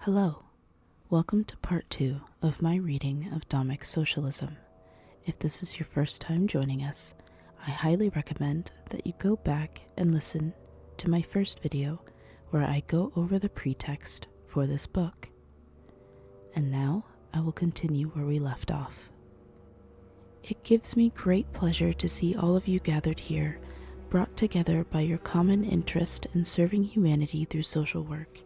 Hello, welcome to part 2 of my reading of Buddhist Socialism. If this is your first time joining us, I highly recommend that you go back and listen to my first video where I go over the pretext for this book. And now I will continue where we left off. It gives me great pleasure to see all of you gathered here, brought together by your common interest in serving humanity through social work.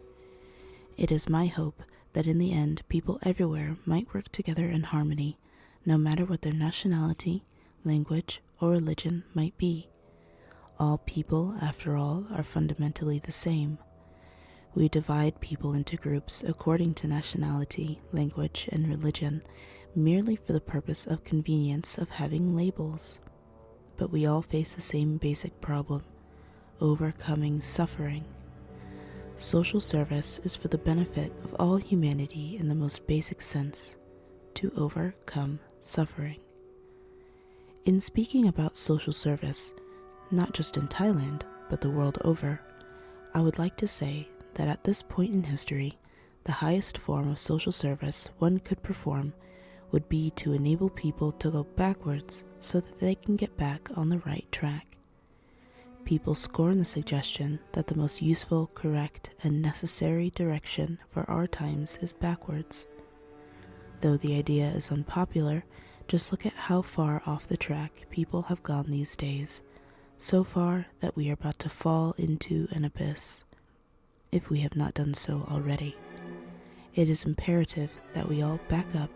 It is my hope that in the end, people everywhere might work together in harmony, no matter what their nationality, language, or religion might be. All people, after all, are fundamentally the same. We divide people into groups according to nationality, language, and religion, merely for the purpose of convenience of having labels. But we all face the same basic problem: overcoming suffering. Social service is for the benefit of all humanity in the most basic sense, to overcome suffering. In speaking about social service, not just in Thailand, but the world over, I would like to say that at this point in history, the highest form of social service one could perform would be to enable people to go backwards so that they can get back on the right track. People scorn the suggestion that the most useful, correct, and necessary direction for our times is backwards. Though the idea is unpopular, just look at how far off the track people have gone these days, so far that we are about to fall into an abyss, if we have not done so already. It is imperative that we all back up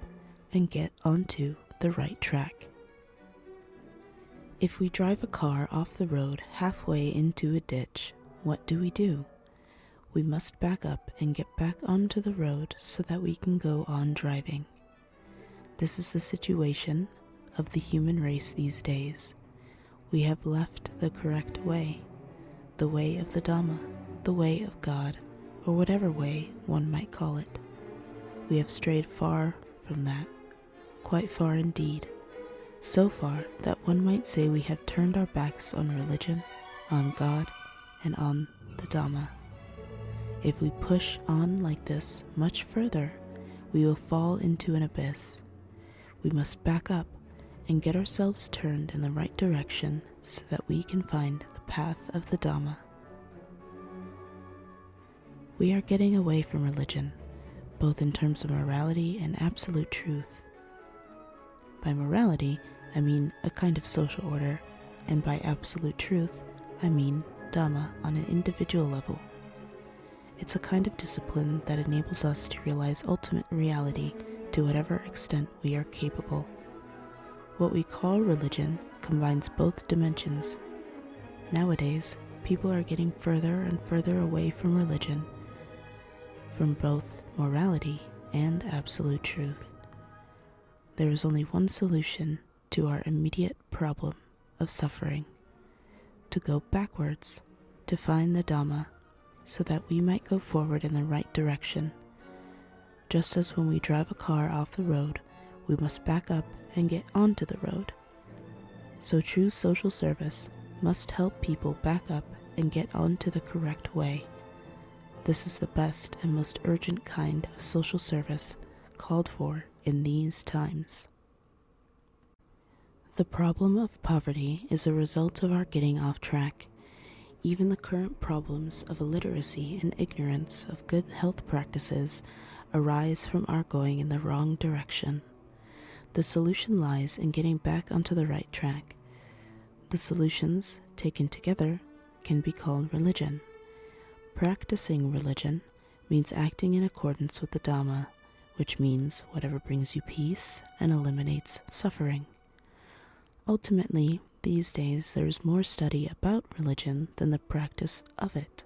and get onto the right track. If we drive a car off the road halfway into a ditch, what do? We must back up and get back onto the road so that we can go on driving. This is the situation of the human race these days. We have left the correct way, the way of the Dhamma, the way of God, or whatever way one might call it. We have strayed far from that, quite far indeed. So far that one might say we have turned our backs on religion, on God, and on the Dhamma. If we push on like this much further, we will fall into an abyss. We must back up and get ourselves turned in the right direction so that we can find the path of the Dhamma. We are getting away from religion, both in terms of morality and absolute truth. By morality, I mean a kind of social order, and by absolute truth, I mean Dhamma on an individual level. It's a kind of discipline that enables us to realize ultimate reality to whatever extent we are capable. What we call religion combines both dimensions. Nowadays, people are getting further and further away from religion, from both morality and absolute truth. There is only one solution to our immediate problem of suffering: to go backwards, to find the Dhamma, so that we might go forward in the right direction. Just as when we drive a car off the road, we must back up and get onto the road. So true social service must help people back up and get onto the correct way. This is the best and most urgent kind of social service called for in these times. The problem of poverty is a result of our getting off track. Even the current problems of illiteracy and ignorance of good health practices arise from our going in the wrong direction. The solution lies in getting back onto the right track. The solutions, taken together, can be called religion. Practicing religion means acting in accordance with the Dhamma, which means whatever brings you peace and eliminates suffering. Ultimately, these days there is more study about religion than the practice of it.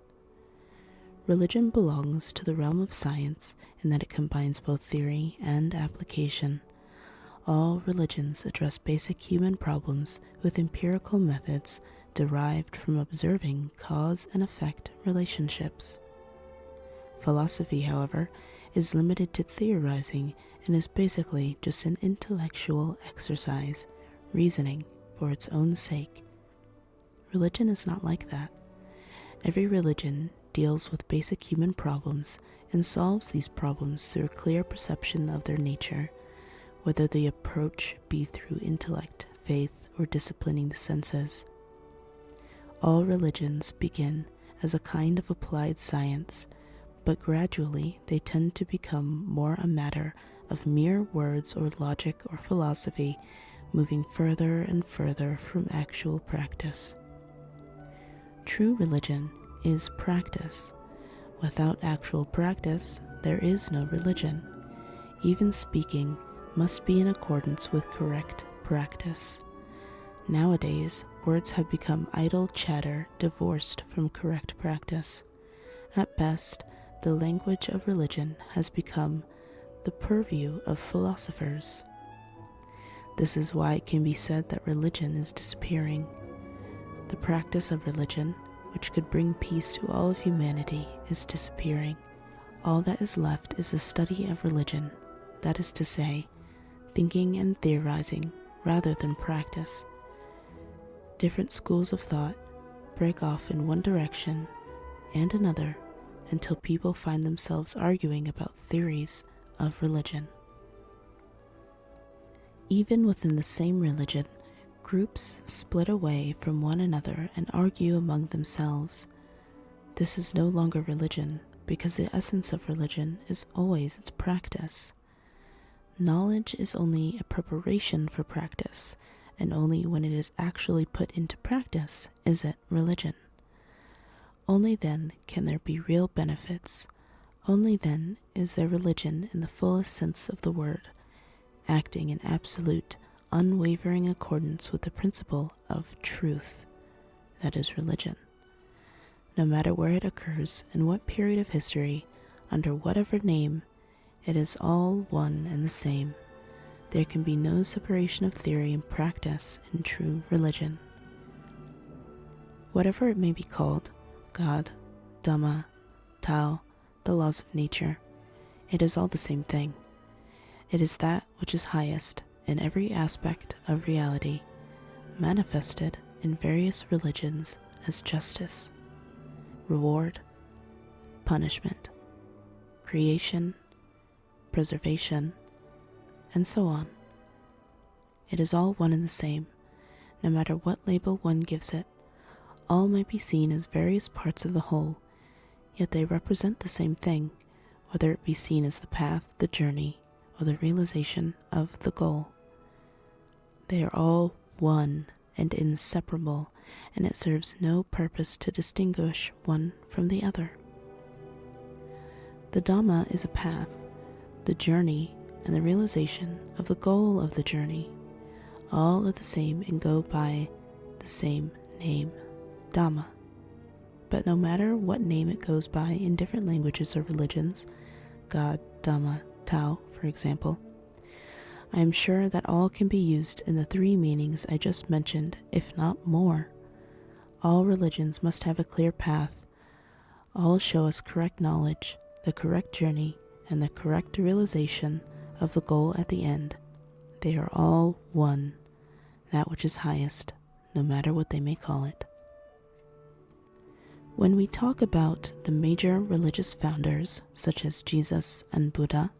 Religion belongs to the realm of science in that it combines both theory and application. All religions address basic human problems with empirical methods derived from observing cause and effect relationships. Philosophy, however, is limited to theorizing and is basically just an intellectual exercise, reasoning for its own sake. Religion is not like that. Every religion deals with basic human problems and solves these problems through a clear perception of their nature, whether the approach be through intellect, faith, or disciplining the senses. All religions begin as a kind of applied science, but gradually they tend to become more a matter of mere words or logic or philosophy, moving further and further from actual practice. True religion is practice. Without actual practice, there is no religion. Even speaking must be in accordance with correct practice. Nowadays, words have become idle chatter divorced from correct practice. At best, the language of religion has become the purview of philosophers. This is why it can be said that religion is disappearing. The practice of religion, which could bring peace to all of humanity, is disappearing. All that is left is the study of religion, that is to say, thinking and theorizing rather than practice. Different schools of thought break off in one direction and another until people find themselves arguing about theories of religion. Even within the same religion, groups split away from one another and argue among themselves. This is no longer religion, because the essence of religion is always its practice. Knowledge is only a preparation for practice, and only when it is actually put into practice is it religion. Only then can there be real benefits. Only then is there religion in the fullest sense of the word, acting in absolute, unwavering accordance with the principle of truth, that is religion. No matter where it occurs, in what period of history, under whatever name, it is all one and the same. There can be no separation of theory and practice in true religion. Whatever it may be called, God, Dhamma, Tao, the laws of nature, it is all the same thing. It is that which is highest in every aspect of reality, manifested in various religions as justice, reward, punishment, creation, preservation, and so on. It is all one and the same, no matter what label one gives it. All might be seen as various parts of the whole, yet they represent the same thing, whether it be seen as the path, the journey, or the realization of the goal. They are all one and inseparable, and it serves no purpose to distinguish one from the other. The Dhamma is a path, the journey, and the realization of the goal of the journey. All are the same and go by the same name, Dhamma. But no matter what name it goes by in different languages or religions, God, Dhamma, Tao, for example, I am sure that all can be used in the three meanings I just mentioned, if not more. All religions must have a clear path. All show us correct knowledge, the correct journey, and the correct realization of the goal at the end. They are all one, that which is highest, no matter what they may call it. When we talk about the major religious founders, such as Jesus and Buddha,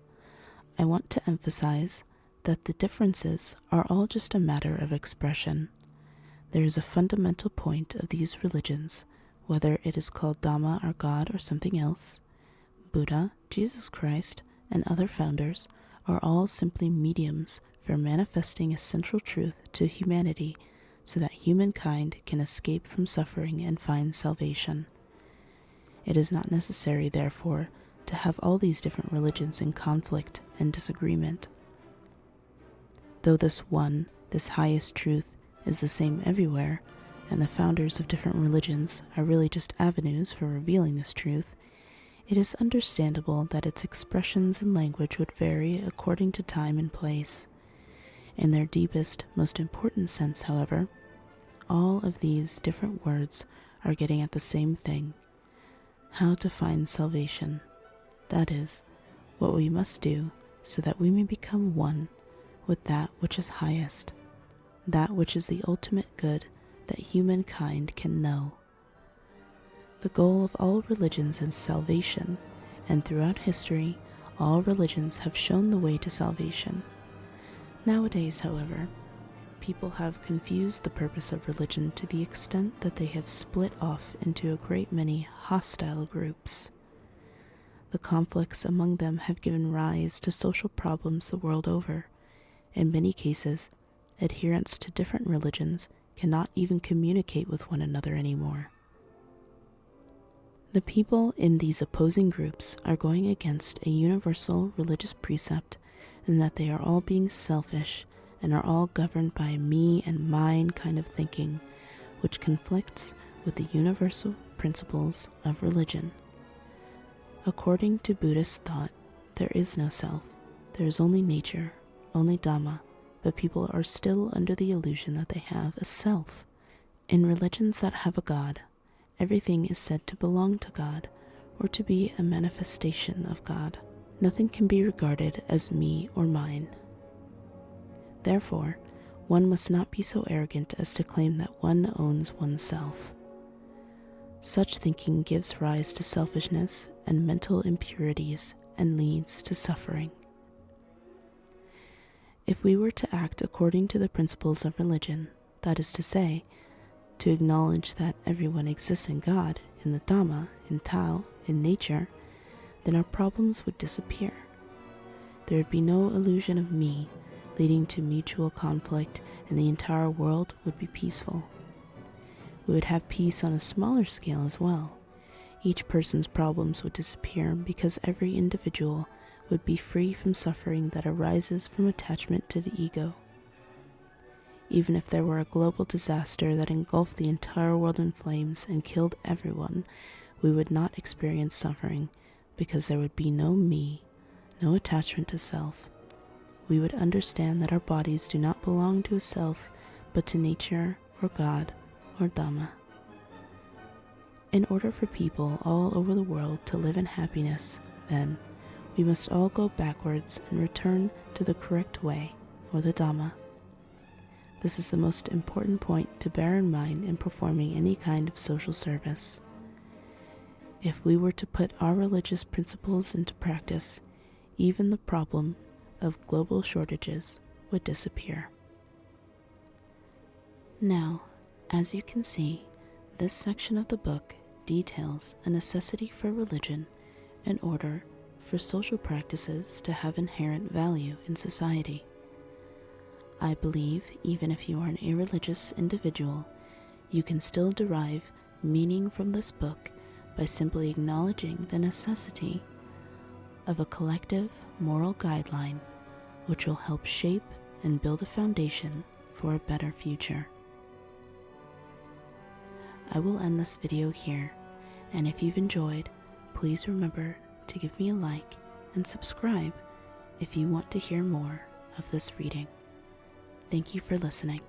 I want to emphasize that the differences are all just a matter of expression. There is a fundamental point of these religions, whether it is called Dhamma or God or something else. Buddha, Jesus Christ, and other founders are all simply mediums for manifesting a central truth to humanity so that humankind can escape from suffering and find salvation. It is not necessary, therefore, to have all these different religions in conflict and disagreement. Though this one, this highest truth, is the same everywhere, and the founders of different religions are really just avenues for revealing this truth, it is understandable that its expressions and language would vary according to time and place. In their deepest, most important sense, however, all of these different words are getting at the same thing: how to find salvation. That is, what we must do so that we may become one with that which is highest, that which is the ultimate good that humankind can know. The goal of all religions is salvation, and throughout history, all religions have shown the way to salvation. Nowadays, however, people have confused the purpose of religion to the extent that they have split off into a great many hostile groups. The conflicts among them have given rise to social problems the world over. In many cases, adherents to different religions cannot even communicate with one another anymore. The people in these opposing groups are going against a universal religious precept in that they are all being selfish and are all governed by me and mine kind of thinking, which conflicts with the universal principles of religion. According to Buddhist thought, there is no self, there is only nature, only Dhamma, but people are still under the illusion that they have a self. In religions that have a God, everything is said to belong to God or to be a manifestation of God. Nothing can be regarded as me or mine. Therefore, one must not be so arrogant as to claim that one owns oneself. Such thinking gives rise to selfishness and mental impurities and leads to suffering. If we were to act according to the principles of religion, that is to say, to acknowledge that everyone exists in God, in the Dhamma, in Tao, in nature, then our problems would disappear. There would be no illusion of me, leading to mutual conflict, and the entire world would be peaceful. We would have peace on a smaller scale as well. Each person's problems would disappear because every individual would be free from suffering that arises from attachment to the ego. Even if there were a global disaster that engulfed the entire world in flames and killed everyone, we would not experience suffering because there would be no me, no attachment to self. We would understand that our bodies do not belong to a self, but to nature or God or Dhamma. In order for people all over the world to live in happiness, then, we must all go backwards and return to the correct way, or the Dhamma. This is the most important point to bear in mind in performing any kind of social service. If we were to put our religious principles into practice, even the problem of global shortages would disappear. Now, as you can see, this section of the book details a necessity for religion in order for social practices to have inherent value in society. I believe even if you are an irreligious individual, you can still derive meaning from this book by simply acknowledging the necessity of a collective moral guideline which will help shape and build a foundation for a better future. I will end this video here, and if you've enjoyed, please remember to give me a like and subscribe if you want to hear more of this reading. Thank you for listening.